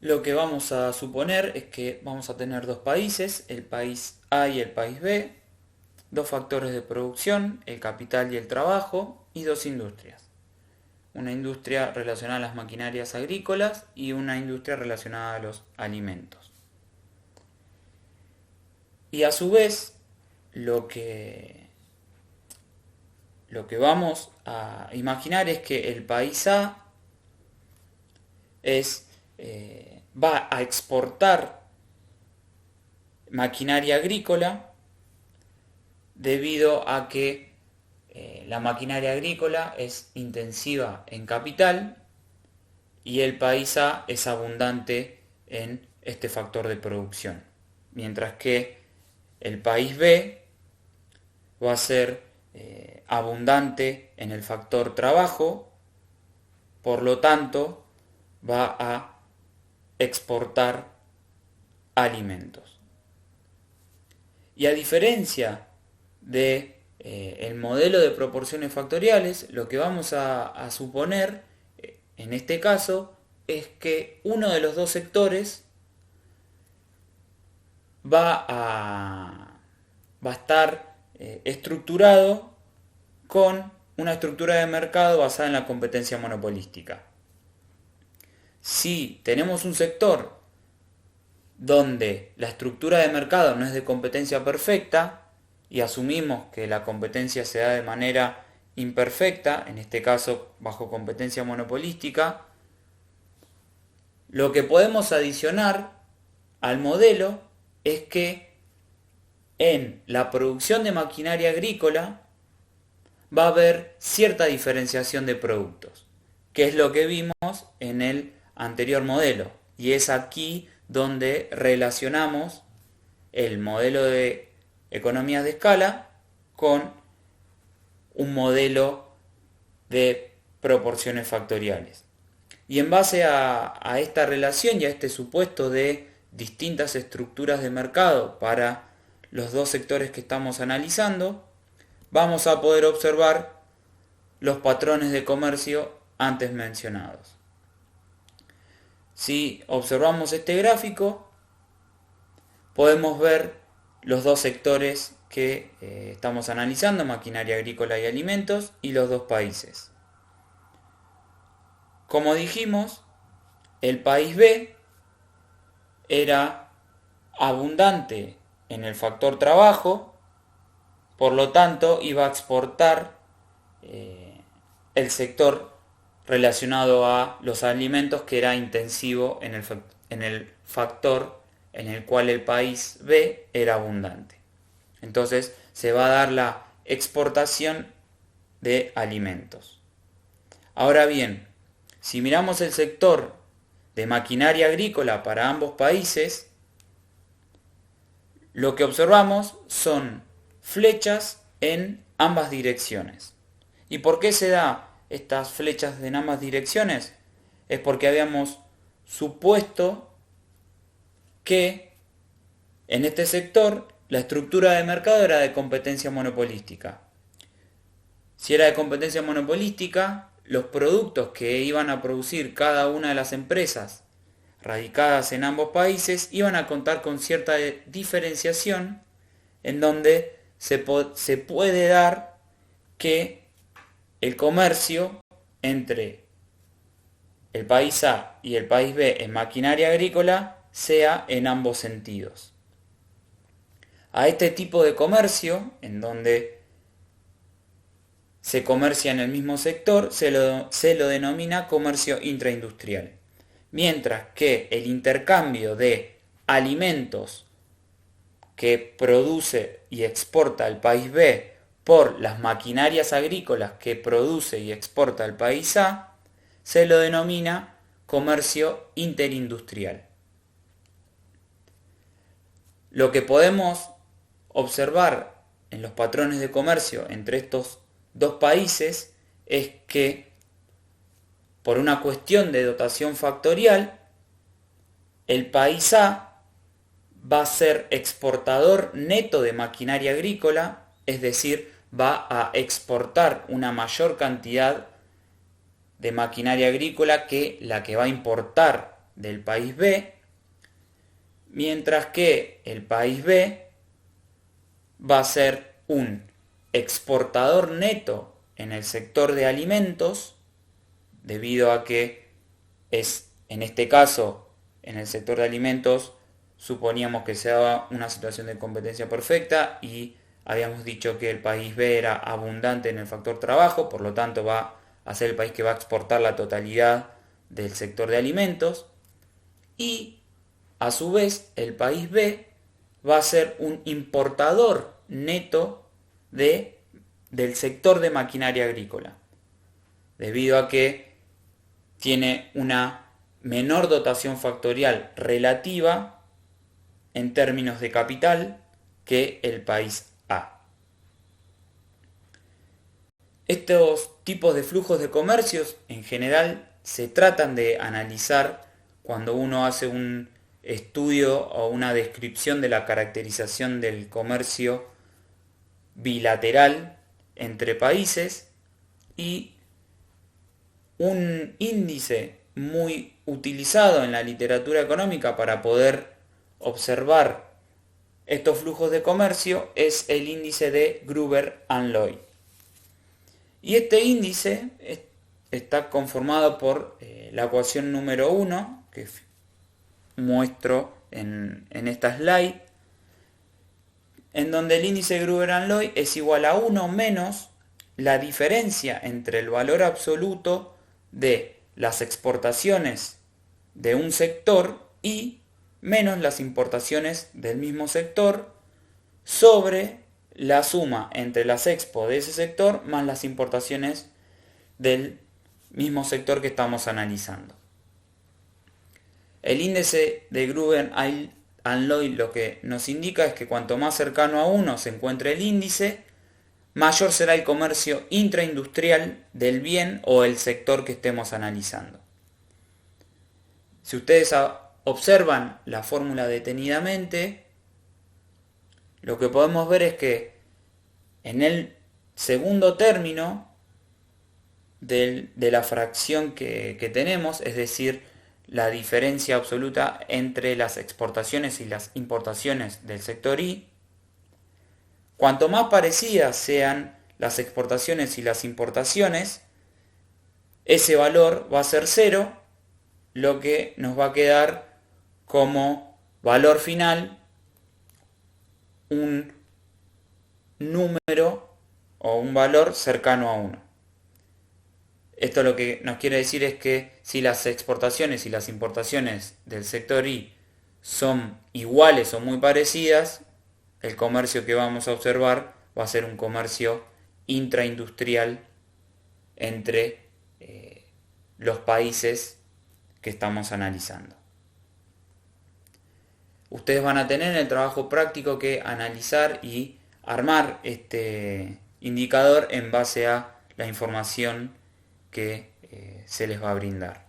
Lo que vamos a suponer es que vamos a tener dos países, el país A y el país B, dos factores de producción, el capital y el trabajo, y dos industrias. Una industria relacionada a las maquinarias agrícolas y una industria relacionada a los alimentos. Y a su vez, lo que, lo que vamos a imaginar es que el país A va a exportar maquinaria agrícola debido a que la maquinaria agrícola es intensiva en capital y el país A es abundante en este factor de producción. Mientras que el país B va a ser abundante en el factor trabajo, por lo tanto va a exportar alimentos. Y a diferencia de el modelo de proporciones factoriales, lo que vamos a suponer en este caso es que uno de los dos sectores va a estar estructurado con una estructura de mercado basada en la competencia monopolística. Si tenemos un sector donde la estructura de mercado no es de competencia perfecta y asumimos que la competencia se da de manera imperfecta, en este caso bajo competencia monopolística, lo que podemos adicionar al modelo es que en la producción de maquinaria agrícola va a haber cierta diferenciación de productos, que es lo que vimos en el anterior modelo. Y es aquí donde relacionamos el modelo de economías de escala con un modelo de proporciones factoriales. Y en base a esta relación y a este supuesto de distintas estructuras de mercado para los dos sectores que estamos analizando, vamos a poder observar los patrones de comercio antes mencionados. Si observamos este gráfico, podemos ver los dos sectores que estamos analizando, maquinaria agrícola y alimentos, y los dos países. Como dijimos, el país B era abundante en el factor trabajo, por lo tanto iba a exportar el sector relacionado a los alimentos, que era intensivo en el factor en el cual el país B era abundante. Entonces se va a dar la exportación de alimentos. Ahora bien, si miramos el sector de maquinaria agrícola para ambos países, lo que observamos son flechas en ambas direcciones. ¿Y por qué se da estas flechas en ambas direcciones? Es porque habíamos supuesto que en este sector la estructura de mercado era de competencia monopolística. Si era de competencia monopolística, los productos que iban a producir cada una de las empresas radicadas en ambos países iban a contar con cierta diferenciación, en donde se puede dar que el comercio entre el país A y el país B en maquinaria agrícola sea en ambos sentidos. A este tipo de comercio, en donde se comercia en el mismo sector, se lo denomina comercio intraindustrial. Mientras que el intercambio de alimentos que produce y exporta el país B por las maquinarias agrícolas que produce y exporta el país A, se lo denomina comercio interindustrial. Lo que podemos observar en los patrones de comercio entre estos dos países es que, por una cuestión de dotación factorial, el país A va a ser exportador neto de maquinaria agrícola, es decir, va a exportar una mayor cantidad de maquinaria agrícola que la que va a importar del país B, mientras que el país B va a ser un exportador neto en el sector de alimentos, debido a que es, en este caso, en el sector de alimentos, suponíamos que se daba una situación de competencia perfecta y habíamos dicho que el país B era abundante en el factor trabajo, por lo tanto va a ser el país que va a exportar la totalidad del sector de alimentos, y a su vez el país B va a ser un importador neto del sector de maquinaria agrícola, debido a que tiene una menor dotación factorial relativa en términos de capital que el país A. Estos tipos de flujos de comercios en general se tratan de analizar cuando uno hace un estudio o una descripción de la caracterización del comercio bilateral entre países, y un índice muy utilizado en la literatura económica para poder observar estos flujos de comercio es el índice de Gruber-Hanley. Y este índice está conformado por la ecuación número 1, que muestro en esta slide, en donde el índice de Gruber-Hanley es igual a 1 menos la diferencia entre el valor absoluto de las exportaciones de un sector y menos las importaciones del mismo sector sobre la suma entre las expo de ese sector más las importaciones del mismo sector que estamos analizando. El índice de Gruber-Hanley lo que nos indica es que cuanto más cercano a 1 se encuentre el índice, mayor será el comercio intraindustrial del bien o el sector que estemos analizando. Si ustedes observan la fórmula detenidamente, lo que podemos ver es que en el segundo término de la fracción que tenemos, es decir, la diferencia absoluta entre las exportaciones y las importaciones del sector I, cuanto más parecidas sean las exportaciones y las importaciones, ese valor va a ser 0, lo que nos va a quedar como valor final un número o un valor cercano a 1. Esto lo que nos quiere decir es que si las exportaciones y las importaciones del sector I son iguales o muy parecidas, el comercio que vamos a observar va a ser un comercio intraindustrial entre los países que estamos analizando. Ustedes van a tener en el trabajo práctico que analizar y armar este indicador en base a la información que se les va a brindar.